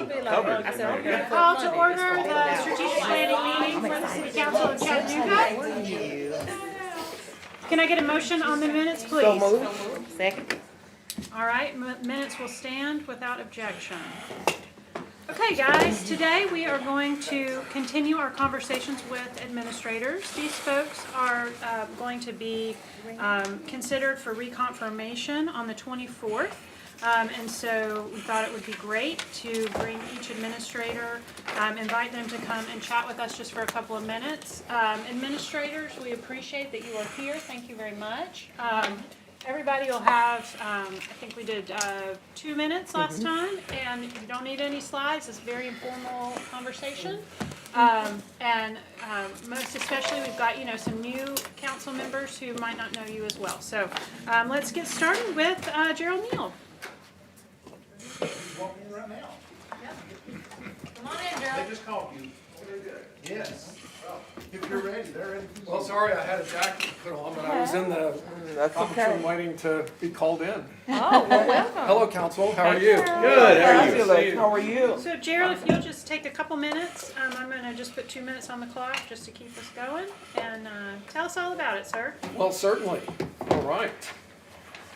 Call to order the strategic planning meeting for the City Council of Chattanooga. Can I get a motion on the minutes, please? So moved. Second. All right, minutes will stand without objection. Okay, guys, today we are going to continue our conversations with administrators. These folks are going to be considered for reconfirmation on the 24th. And so we thought it would be great to bring each administrator, invite them to come and chat with us just for a couple of minutes. Administrators, we appreciate that you are here. Thank you very much. Everybody will have, I think we did 2 minutes last time, and you don't need any slides. It's a very informal conversation. And most especially, we've got, some new council members who might not know you as well. So let's get started with Gerald Neal. Walk in right now. Come on in, Gerald. They just called you. Yes. Well, if you're ready, they're ready. Well, sorry, I had a jacket to put on, but I was in the conference room waiting to be called in. Oh, well, welcome. Hello, Council. How are you? Good. How are you? Fabulous. How are you? So Gerald, if you'll just take a couple minutes, I'm going to just put 2 minutes on the clock just to keep us going, and tell us all about it, sir. Well, certainly. All right.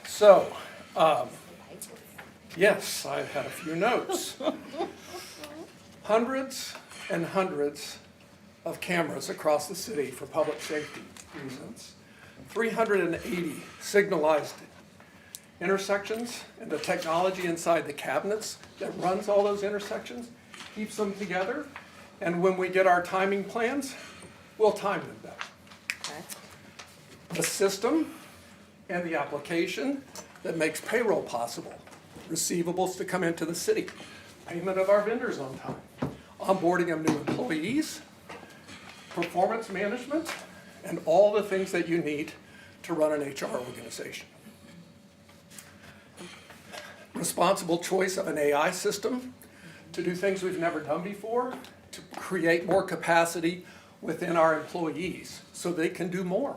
So, yes, I had a few notes. Hundreds and hundreds of cameras across the city for public safety reasons. 380 signalized intersections, and the technology inside the cabinets that runs all those intersections keeps them together. And when we get our timing plans, we'll time them better. The system and the application that makes payroll possible, receivables to come into the city, payment of our vendors on time, onboarding of new employees, performance management, and all the things that you need to run an HR organization. Responsible choice of an AI system to do things we've never done before, to create more capacity within our employees so they can do more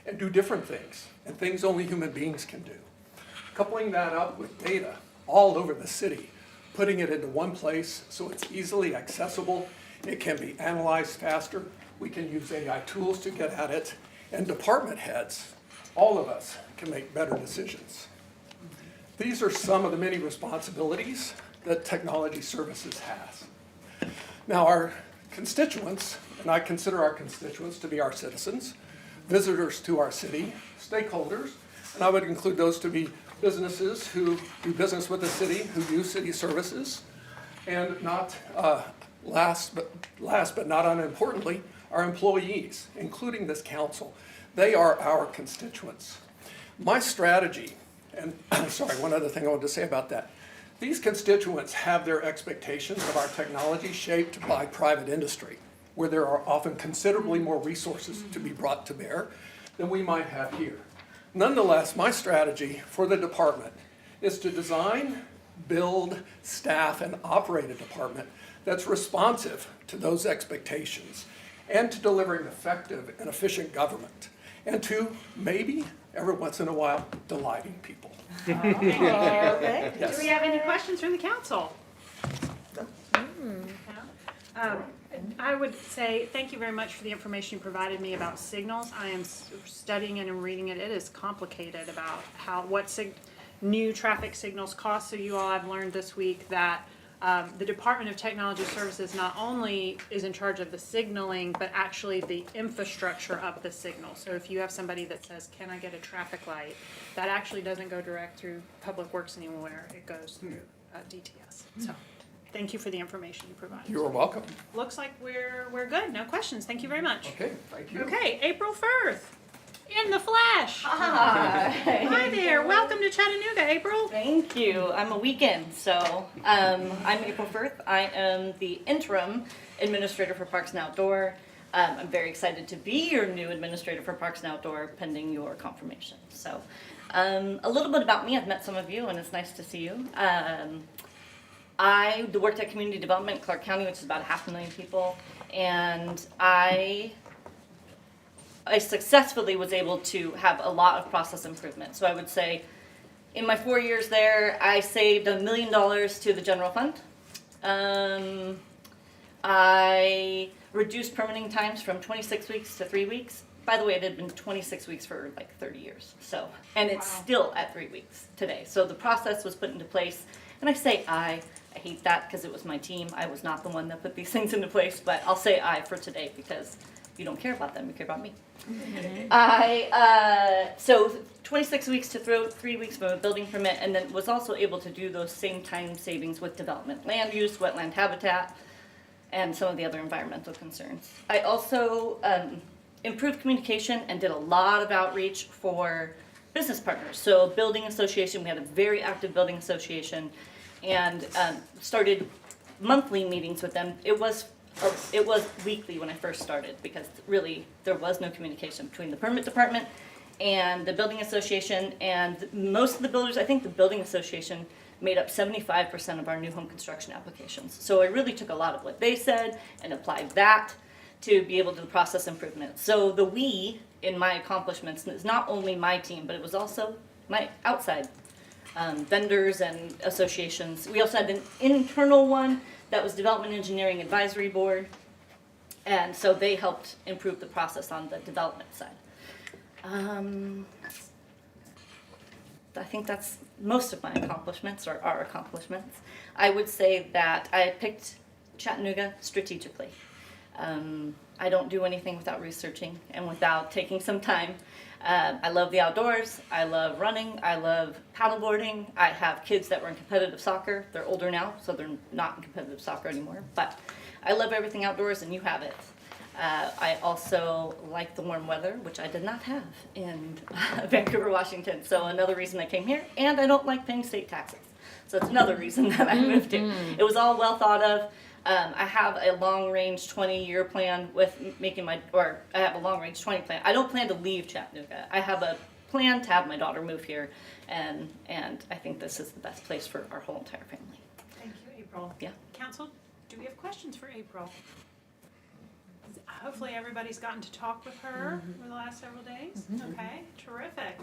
and do different things and things only human beings can do. Coupling that up with data all over the city, putting it into one place so it's easily accessible, it can be analyzed faster, we can use AI tools to get at it, and department heads, all of us, can make better decisions. These are some of the many responsibilities that technology services has. Now our constituents, and I consider our constituents to be our citizens, visitors to our city, stakeholders, and I would include those to be businesses who do business with the city, who use city services, and not last but not unimportantly, our employees, including this council. They are our constituents. My strategy, and sorry, one other thing I wanted to say about that. These constituents have their expectations of our technology shaped by private industry, where there are often considerably more resources to be brought to bear than we might have here. Nonetheless, my strategy for the department is to design, build, staff, and operate a department that's responsive to those expectations and to delivering effective and efficient government, and to, maybe, every once in a while, delighting people. Okay. Yes. Do we have any questions from the council? I would say thank you very much for the information you provided me about signals. I am studying it and reading it. It is complicated about what new traffic signals cost. So you all have learned this week that the Department of Technology Services not only is in charge of the signaling, but actually the infrastructure of the signal. So if you have somebody that says, can I get a traffic light, that actually doesn't go direct through Public Works anymore. It goes through DTS. So thank you for the information you provided. You are welcome. Looks like we're good. No questions. Thank you very much. Okay, thank you. Okay, April 1st. In the flesh. Hi there. Welcome to Chattanooga, April. Thank you. I'm a weekend, so I'm April Firth. I am the interim administrator for Parks and Outdoor. I'm very excited to be your new administrator for Parks and Outdoor pending your confirmation. So a little bit about me. I've met some of you, and it's nice to see you. I worked at Community Development, Clark County, which is about 500,000 people, and I successfully was able to have a lot of process improvement. So I would say in my 4 years there, I saved $1 million to the general fund. I reduced permitting times from 26 weeks to 3 weeks. By the way, it had been 26 weeks for like 30 years. So, and it's still at 3 weeks today. So the process was put into place. And I say I hate that because it was my team. I was not the one that put these things into place, but I'll say I for today because you don't care about them, you care about me. So 26 weeks to 3 weeks from a building permit, and then was also able to do those same time savings with development, land use, wetland habitat, and some of the other environmental concerns. I also improved communication and did a lot of outreach for business partners. So building association, we had a very active building association, and started monthly meetings with them. It was weekly when I first started because really there was no communication between the permit department and the building association, and most of the builders, I think the building association made up 75% of our new home construction applications. So I really took a lot of what they said and applied that to be able to do process improvement. So the we in my accomplishments is not only my team, but it was also my outside vendors and associations. We also had an internal one that was Development Engineering Advisory Board, and so they helped improve the process on the development side. I think that's most of my accomplishments, or our accomplishments. I would say that I picked Chattanooga strategically. I don't do anything without researching and without taking some time. I love the outdoors, I love running, I love paddleboarding. I have kids that were in competitive soccer. They're older now, so they're not in competitive soccer anymore. But I love everything outdoors, and you have it. I also like the warm weather, which I did not have in Vancouver, Washington. So another reason I came here, and I don't like paying state taxes. So it's another reason that I moved here. It was all well thought of. I have a long-range 20-year plan with making I have a long-range 20 plan. I don't plan to leave Chattanooga. I have a plan to have my daughter move here, and I think this is the best place for our whole entire family. Thank you, April. Yeah. Council, do we have questions for April? Hopefully everybody's gotten to talk with her over the last several days. Okay, terrific.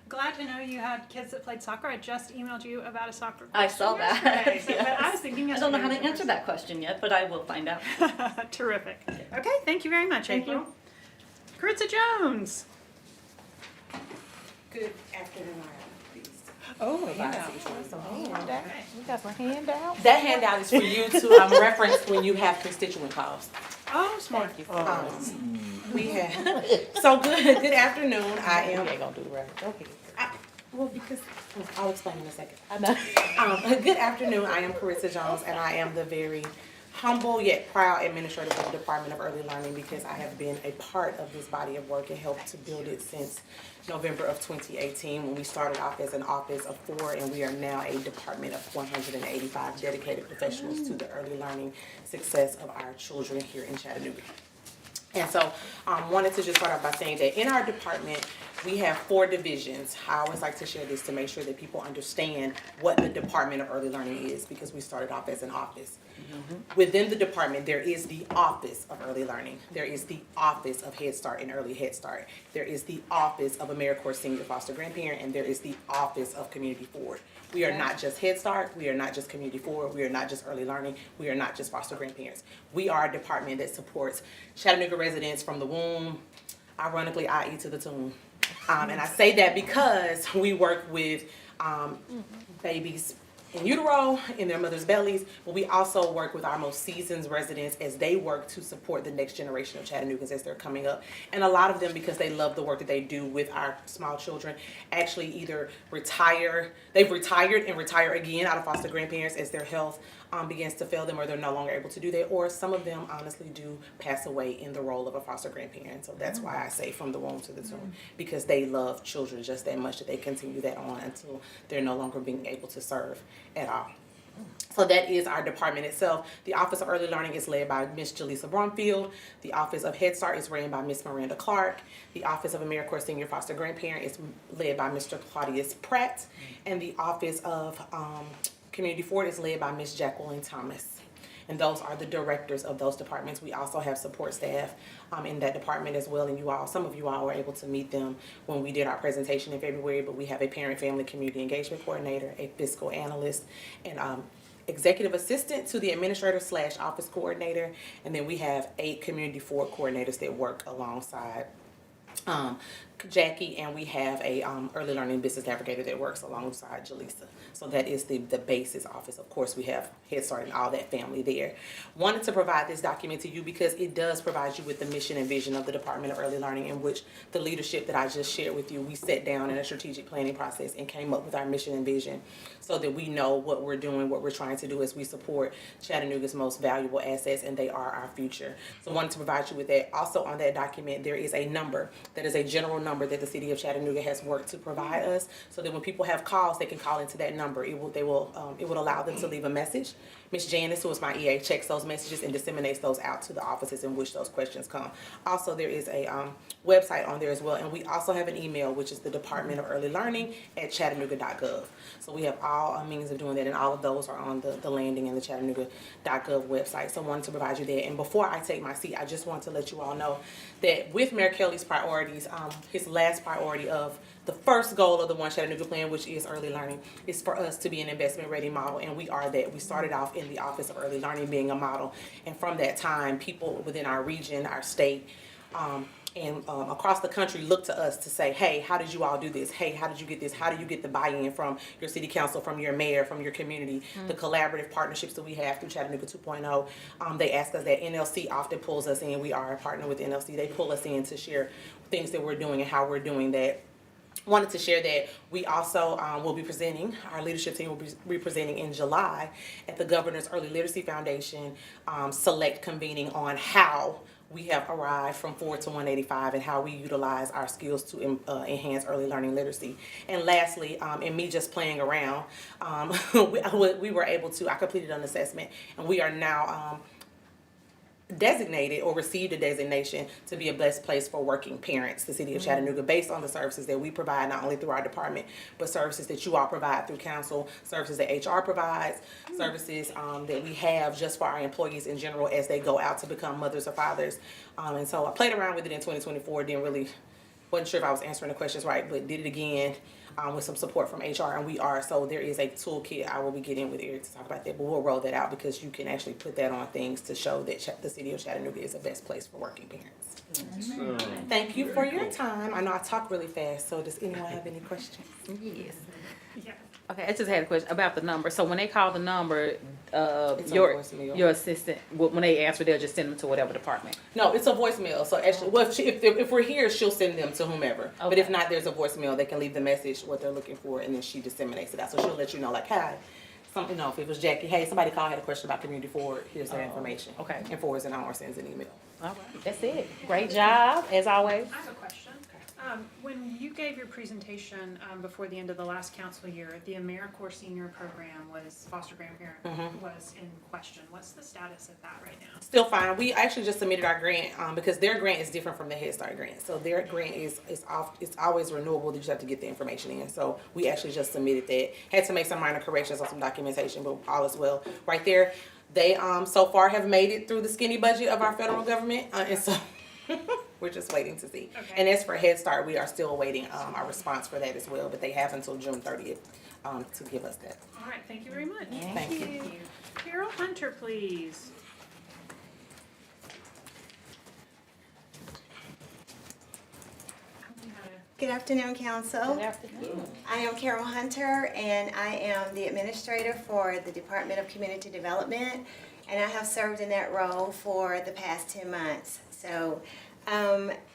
Glad to know you had kids that played soccer. I just emailed you about a soccer question I saw that. yesterday, so- Yes. But I was thinking I don't know how to yesterday answer that question yet, but I will find out. that. Terrific. Okay, thank you very much, Thank April. Caritza Jones. Good afternoon, please. Oh, Okay. we got some handouts. That handout is for you to reference when you have constituent calls. Oh, smart. We have, so good afternoon, I am, You ain't gonna do the right. Okay. well, because, I'll explain in a second. I know. Good afternoon, I am Carissa Jones, and I am the very humble yet proud administrator for the Department of Early Learning because I have been a part of this body of work and helped to build it since November of 2018 when we started off as an office of 4, and we are now a department of 185 dedicated professionals to the early learning success of our children here in Chattanooga. And so wanted to just start off by saying that in our department, we have 4 divisions. I always like to share this to make sure that people understand what the Department of Early Learning is because we started off as an office. Within the department, there is the Office of Early Learning. There is the Office of Head Start and Early Head Start. There is the Office of AmeriCorps Senior Foster Grandparent, and there is the Office of Community Forward. We are not just Head Start, we are not just Community Forward, we are not just Early Learning, we are not just foster grandparents. We are a department that supports Chattanooga residents from the womb, ironically, i.e. to the tomb. And I say that because we work with babies in utero, in their mother's bellies, but we also work with our most seasoned residents as they work to support the next generation of Chattanoogans as they're coming up. And a lot of them, because they love the work that they do with our small children, actually either they've retired and retire again out of foster grandparents as their health begins to fail them or they're no longer able to do that, or some of them honestly do pass away in the role of a foster grandparent. So that's why I say from the womb to the tomb, because they love children just that much that they continue that on until they're no longer being able to serve at all. So that is our department itself. The Office of Early Learning is led by Ms. Jaleesa Brumfield. The Office of Head Start is ran by Ms. Miranda Clark. The Office of AmeriCorps Senior Foster Grandparent is led by Mr. Claudius Pratt. And the Office of Community Forward is led by Ms. Jacqueline Thomas. And those are the directors of those departments. We also have support staff in that department as well. And some of you all were able to meet them when we did our presentation in February, but we have a parent, family, community engagement coordinator, a fiscal analyst, and executive assistant to the administrator/office coordinator, and then we have 8 community forward coordinators that work alongside Jackie, and we have a early learning business navigator that works alongside Jaleesa. So that is the basis office. Of course, we have Head Start and all that family there. Wanted to provide this document to you because it does provide you with the mission and vision of the Department of Early Learning, in which the leadership that I just shared with you, we sat down in a strategic planning process and came up with our mission and vision so that we know what we're doing, what we're trying to do as we support Chattanooga's most valuable assets, and they are our future. So I wanted to provide you with that. Also on that document, there is a number that is a general number that the City of Chattanooga has worked to provide us, so that when people have calls, they can call into that number. It would allow them to leave a message. Miss Janice, who is my EA, checks those messages and disseminates those out to the offices in which those questions come. Also, there is a website on there as well, and we also have an email, which is the Department of Early Learning at chattanooga.gov. So we have all means of doing that, and all of those are on the landing in the chattanooga.gov website. So I wanted to provide you that. And before I take my seat, I just want to let you all know that with Mayor Kelly's priorities, his last priority of the first goal of the One Chattanooga plan, which is early learning, is for us to be an investment-ready model, and we are that. We started off in the Office of Early Learning being a model, and from that time, people within our region, our state, and across the country look to us to say, hey, how did you all do this? Hey, how did you get this? How do you get the buy-in from your city council, from your mayor, from your community, the collaborative partnerships that we have through Chattanooga 2.0? They ask us that. NLC often pulls us in. We are a partner with NLC. They pull us in to share things that we're doing and how we're doing that. Wanted to share that we also will be presenting, our leadership team will be presenting in July at the Governor's Early Literacy Foundation select convening on how we have arrived from 4 to 185 and how we utilize our skills to enhance early learning literacy. And lastly, in me just playing around, we were able to, I completed an assessment, and we are now designated or received a designation to be a best place for working parents, the City of Chattanooga, based on the services that we provide, not only through our department, but services that you all provide through council, services that HR provides, services that we have just for our employees in general as they go out to become mothers or fathers. And so I played around with it in 2024, wasn't sure if I was answering the questions right, but did it again with some support from HR, and we are. So there is a toolkit I will be getting with Eric to talk about that, but we'll roll that out because you can actually put that on things to show that the City of Chattanooga is the best place for working parents. Thank you for your time. I know I talk really fast, so does anyone have any questions? Yes. Yeah. Okay, I just had a question about the number. So when they call the number, It's on your voicemail. assistant, when they answer, they'll just send them to whatever department. No, it's a voicemail. So actually, well, if we're here, she'll send them to whomever. But if not, there's a voicemail. They can leave the message, what they're looking for, and then she disseminates it out. So she'll let you know, like, hi, something. No, if it was Jackie, hey, somebody called, had a question about community forward. Here's their information. Okay. And forwards it on or sends an email. All right, that's it. Great job, as always. I have a question. When you gave your presentation before the end of the last council year, the AmeriCorps Senior Program was foster grandparent was in question. What's the status of that right now? Still fine. We actually just submitted our grant because their grant is different from the Head Start grant. So their grant is always renewable. You just have to get the information in. So we actually just submitted that. Had to make some minor corrections on some documentation, but all is well. Right there, they so far have made it through the skinny budget of our federal government, and so. We're just waiting to see. Okay. And as for Head Start, we are still awaiting our response for that as well, but they have until June 30th to give us that. All right, thank you very much. Thank you. Carol Hunter, please. Good afternoon, Council. Good afternoon. I am Carol Hunter, and I am the administrator for the Department of Community Development, and I have served in that role for the past 10 months. So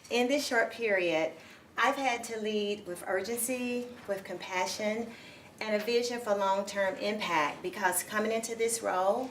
in this short period, I've had to lead with urgency, with compassion, and a vision for long-term impact, because coming into this role,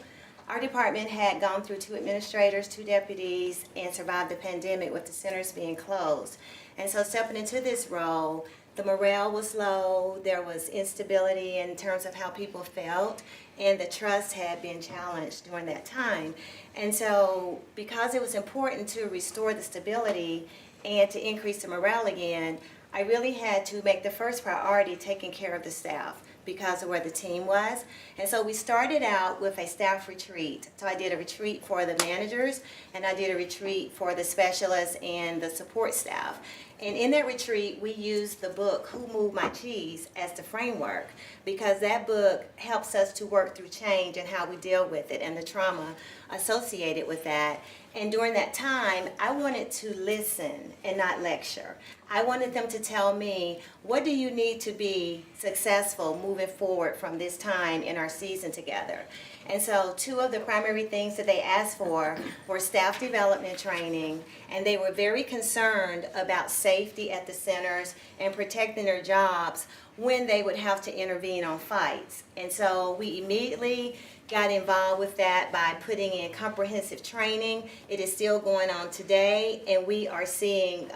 our department had gone through 2 administrators, 2 deputies, and survived the pandemic with the centers being closed. And so stepping into this role, the morale was low, there was instability in terms of how people felt, and the trust had been challenged during that time. And so because it was important to restore the stability and to increase the morale again, I really had to make the first priority taking care of the staff. because of where the team was. And so we started out with a staff retreat. So I did a retreat for the managers, and I did a retreat for the specialists and the support staff. And in that retreat, we used the book, Who Moved My Cheese, as the framework, because that book helps us to work through change and how we deal with it and the trauma associated with that. And during that time, I wanted to listen and not lecture. I wanted them to tell me, what do you need to be successful moving forward from this time in our season together? And so 2 of the primary things that they asked for were staff development training, and they were very concerned about safety at the centers and protecting their jobs when they would have to intervene on fights. And so we immediately got involved with that by putting in comprehensive training. It is still going on today, and we are seeing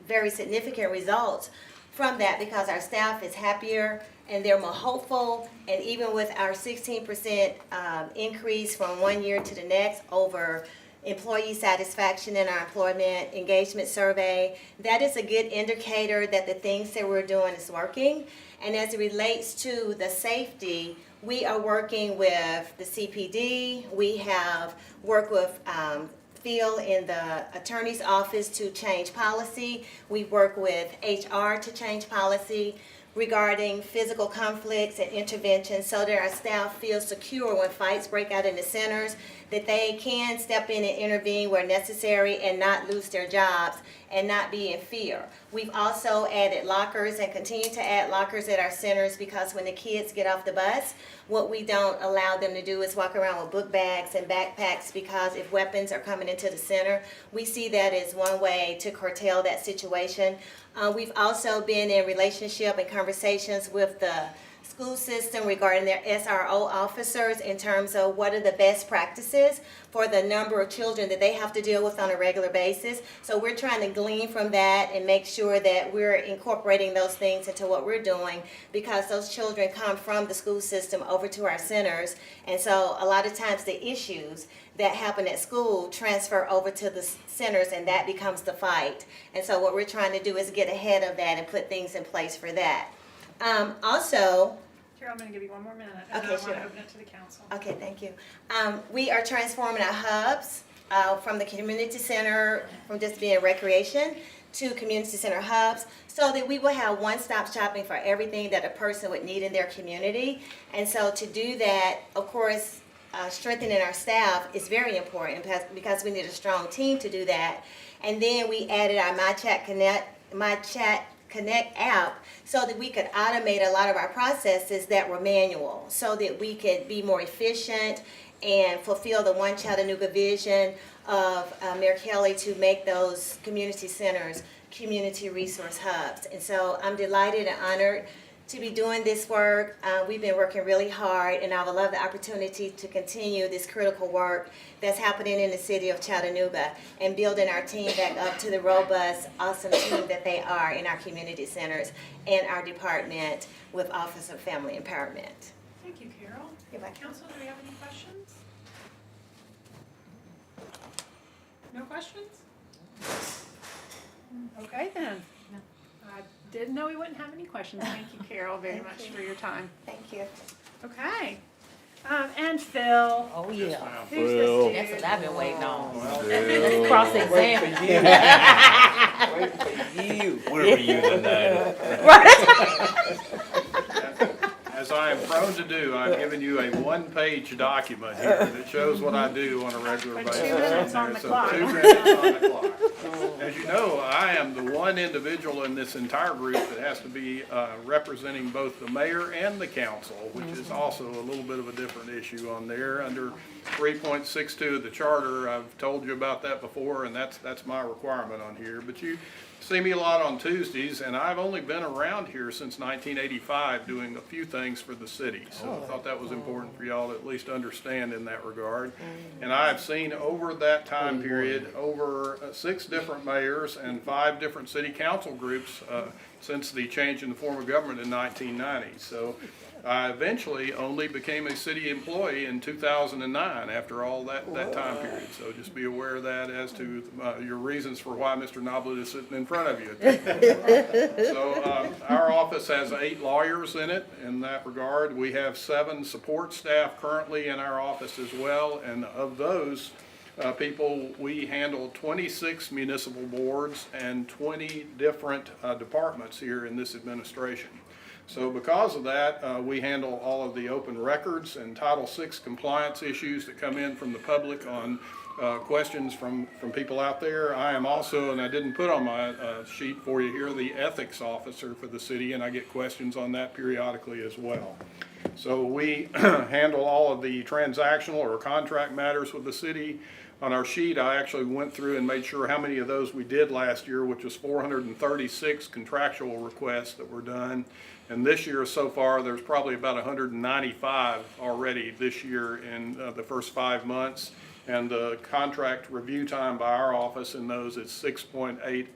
very significant results from that because our staff is happier and they're more hopeful. And even with our 16% increase from one year to the next over employee satisfaction in our employment engagement survey, that is a good indicator that the things that we're doing is working. And as it relates to the safety, we are working with the CPD. We have worked with Phil in the attorney's office to change policy. We work with HR to change policy regarding physical conflicts and intervention so that our staff feels secure when fights break out in the centers, that they can step in and intervene where necessary and not lose their jobs and not be in fear. We've also added lockers and continue to add lockers at our centers because when the kids get off the bus, what we don't allow them to do is walk around with book bags and backpacks because if weapons are coming into the center, we see that as one way to curtail that situation. We've also been in relationship and conversations with the school system regarding their SRO officers in terms of what are the best practices for the number of children that they have to deal with on a regular basis. So we're trying to glean from that and make sure that we're incorporating those things into what we're doing because those children come from the school system over to our centers. And so a lot of times the issues that happen at school transfer over to the centers and that becomes the fight. And so what we're trying to do is get ahead of that and put things in place for that. Also, Carol, I'm going to give you one more minute, and Okay, then I want sure. to open it to the council. okay, thank you. We are transforming our hubs from the community center, from just being recreation, to community center hubs, so that we will have one-stop shopping for everything that a person would need in their community. And so to do that, of course, strengthening our staff is very important because we need a strong team to do that. And then we added our My Chat Connect app so that we could automate a lot of our processes that were manual so that we could be more efficient and fulfill the One Chattanooga vision of Mayor Kelly to make those community centers community resource hubs. And so I'm delighted and honored to be doing this work. We've been working really hard, and I would love the opportunity to continue this critical work that's happening in the city of Chattanooga and building our team back up to the robust, awesome team that they are in our community centers and our department with Office of Family Empowerment. Thank you, Carol. You're welcome. Council, do we have any questions? No questions? Okay, then. I didn't know we wouldn't have any questions. Thank you, Carol, very much for your time. Thank you. Okay. And Phil. Oh, yeah. Who's this dude? That's what I've been waiting on. Well, Cross-examine. waiting for you. Whatever you tonight. As I am prone to do, I've given you a one-page document here that shows what I do on a regular Put basis. 2 minutes on the So clock. 2 minutes on the clock. As you know, I am the one individual in this entire group that has to be representing both the mayor and the council, which is also a little bit of a different issue on there. Under 3.62 of the charter, I've told you about that before, and that's my requirement on here. But you see me a lot on Tuesdays, and I've only been around here since 1985 doing a few things for the city. So I thought that was important for y'all to at least understand in that regard. And I've seen over that time period over 6 different mayors and 5 different different city council groups since the change in the form of government in 1990. So I eventually only became a city employee in 2009 after all that time period. So just be aware of that as to your reasons for why Mr. Noblet is sitting in front of you. So our office has 8 lawyers in it in that regard. We have 7 support staff currently in our office as well, and of those people, we handle 26 municipal boards and 20 different departments here in this administration. So because of that, we handle all of the open records and Title VI compliance issues that come in from the public on questions from people out there. I am also, and I didn't put on my sheet for you here, the ethics officer for the city, and I get questions on that periodically as well. So we handle all of the transactional or contract matters with the city. On our sheet, I actually went through and made sure how many of those we did last year, which was 436 contractual requests that were done. And this year so far, there's probably about 195 already this year in the first 5 months. And the contract review time by our office in those is 6.8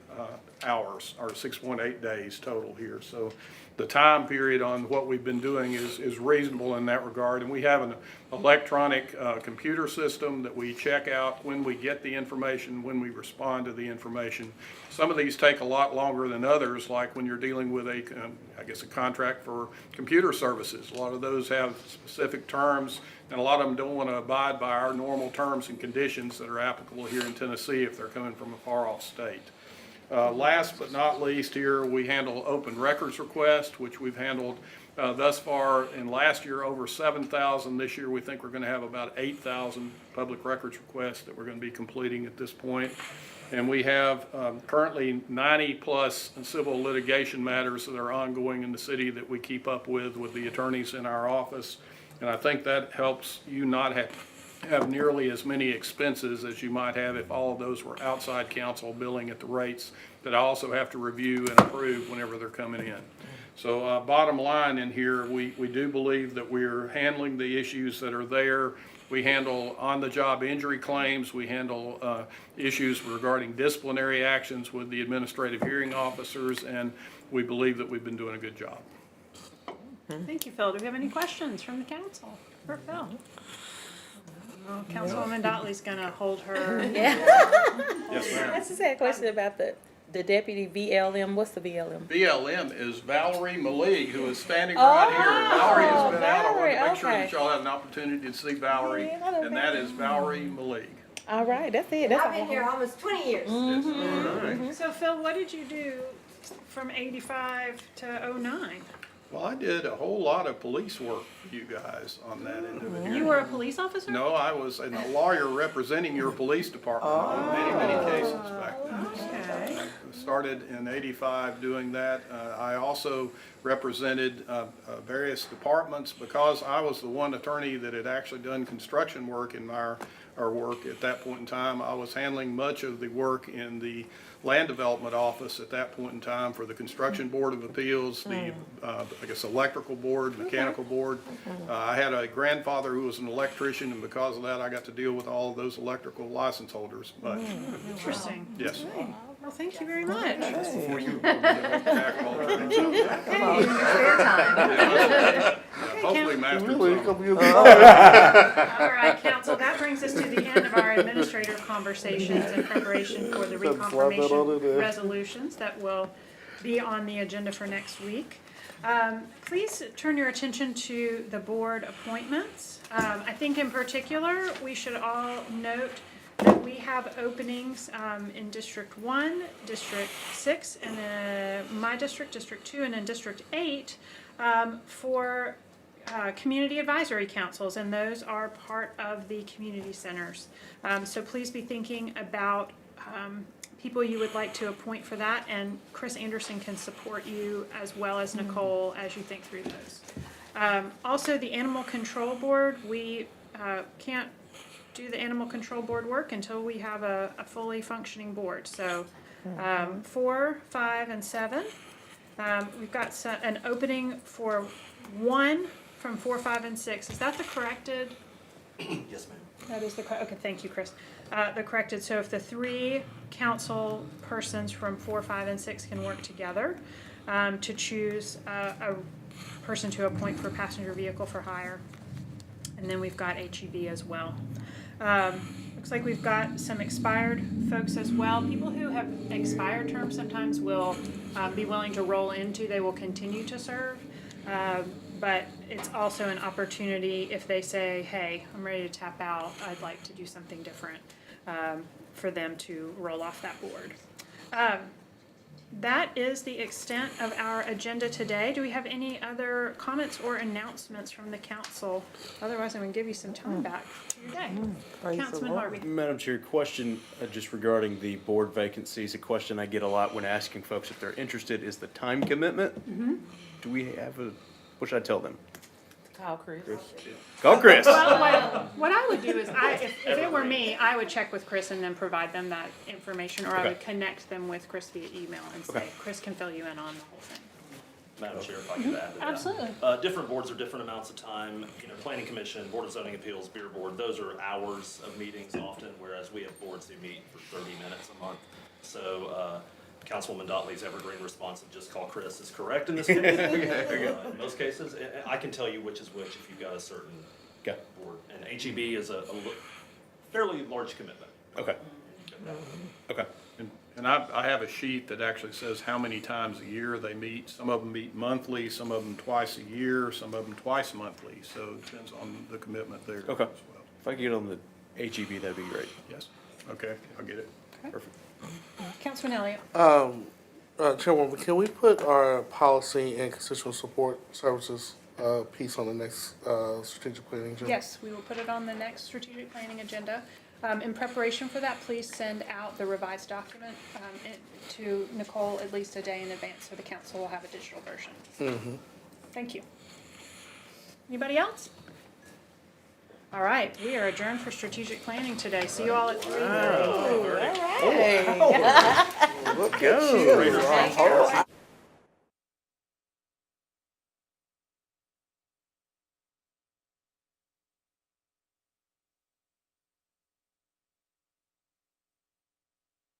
hours, or 6.8 days total here. So the time period on what we've been doing is reasonable in that regard. And we have an electronic computer system that we check out when we get the information, when we respond to the information. Some of these take a lot longer than others, like when you're dealing with a contract for computer services. A lot of those have specific terms, and a lot of them don't want to abide by our normal terms and conditions that are applicable here in Tennessee if they're coming from a far-off state. Last but not least here, we handle open records requests, which we've handled thus far in last year over 7,000. This year we think we're going to have about 8,000 public records requests that we're going to be completing at this point. And we have currently 90 plus civil litigation matters that are ongoing in the city that we keep up with the attorneys in our office. And I think that helps you not have nearly as many expenses as you might have if all of those were outside counsel billing at the rates that I also have to review and approve whenever they're coming in. So bottom line in here, we do believe that we're handling the issues that are there. We handle on-the-job injury claims. We handle issues regarding disciplinary actions with the administrative hearing officers, and we believe that we've been doing a good job. Thank you, Phil. Do we have any questions from the council for Phil? Oh, Councilwoman Dotley's gonna hold her. Yes, ma'am. I just had a question about the deputy VLM. What's the VLM? BLM is Valerie Malig, who is standing right here. Valerie has been out. I want to make sure okay. that y'all have an opportunity to see Valerie, Yeah, I know and that is Valerie Malig. All right, that's it. That's I've been here almost 20 years. Yes. All right. So Phil, what did you do from 85 to 09? Well, I did a whole lot of police work for you guys on that end of it here. You were a police officer? No, I was a lawyer representing your police department on many cases back then. Okay. I started in 85 doing that. I also represented various departments because I was the one attorney that had actually done construction work in our work at that point in time. I was handling much of the work in the land development office at that point in time for the Construction Board of Appeals, the electrical board, mechanical board. I had a grandfather who was an electrician, and because of that I got to deal with all of those electrical license holders. But Interesting. yes. Well, thank you very much. Before you tack all the things up. Hopefully master some. All right, council, that brings us to the end of our administrator conversations in preparation for the reconfirmation resolutions that will be on the agenda for next week. Please turn your attention to the board appointments. I think in particular, we should all note that we have openings in District 1, District 6, and my district, District 2, and in District 8 for community advisory councils, and those are part of the community centers. So please be thinking about people you would like to appoint for that, and Chris Anderson can support you as well as Nicole as you think through those. Also, the Animal Control Board, we can't do the Animal Control Board work until we have a fully functioning board. So 4, 5, and 7. We've got an opening for 1 from 4, 5, and 6. Is that the corrected? Yes, ma'am. That is the correct. Okay, thank you, Chris. the corrected, so if the 3 council persons from 4, 5, and 6 can work together to choose a person to appoint for passenger vehicle for hire. And then we've got HEB as well. Looks like we've got some expired folks as well. People who have expired terms sometimes will be willing to roll into, they will continue to serve. But it's also an opportunity if they say, hey, I'm ready to tap out, I'd like to do something different, for them to roll off that board. That is the extent of our agenda today. Do we have any other comments or announcements from the council? Otherwise, I'm going to give you some time back to your day. Councilman Harvey. Madam Chair, question just regarding the board vacancies. A question I get a lot when asking folks if they're interested is the time commitment. Do we have what should I tell them? Call Chris. Call Chris. Well, what I would do is, if it were me, I would check with Chris and then provide them that information, or I would connect them with Chris via email and say, Chris can fill you in on the whole thing. Madam Chair, if I could add to that. Absolutely. Different boards are different amounts of time. You know, Planning Commission, Board of Zoning Appeals, Beer Board, those are hours of meetings often, whereas we have boards who meet for 30 minutes a month. So, Councilwoman Dotley's evergreen response of just call Chris is correct in this case. In most cases, I can tell you which is which if you've got a certain board. And HEB is a fairly large commitment. Okay. Okay. And I have a sheet that actually says how many times a year they meet. Some of them meet monthly, some of them twice a year, some of them twice monthly. So it depends on the commitment there as Okay. well. If I could get on the HEB, that'd be great. Yes. Okay, I'll get it. Perfect. Councilman Elliott. Chairwoman, can we put our policy and constituent support services piece on the next strategic planning agenda? Yes, we will put it on the next strategic planning agenda. In preparation for that, please send out the revised document to Nicole at least a day in advance, so the council will have a digital version. Thank you. Anybody else? All right, we are adjourned for strategic planning today. See you all at 3:30. Look at you.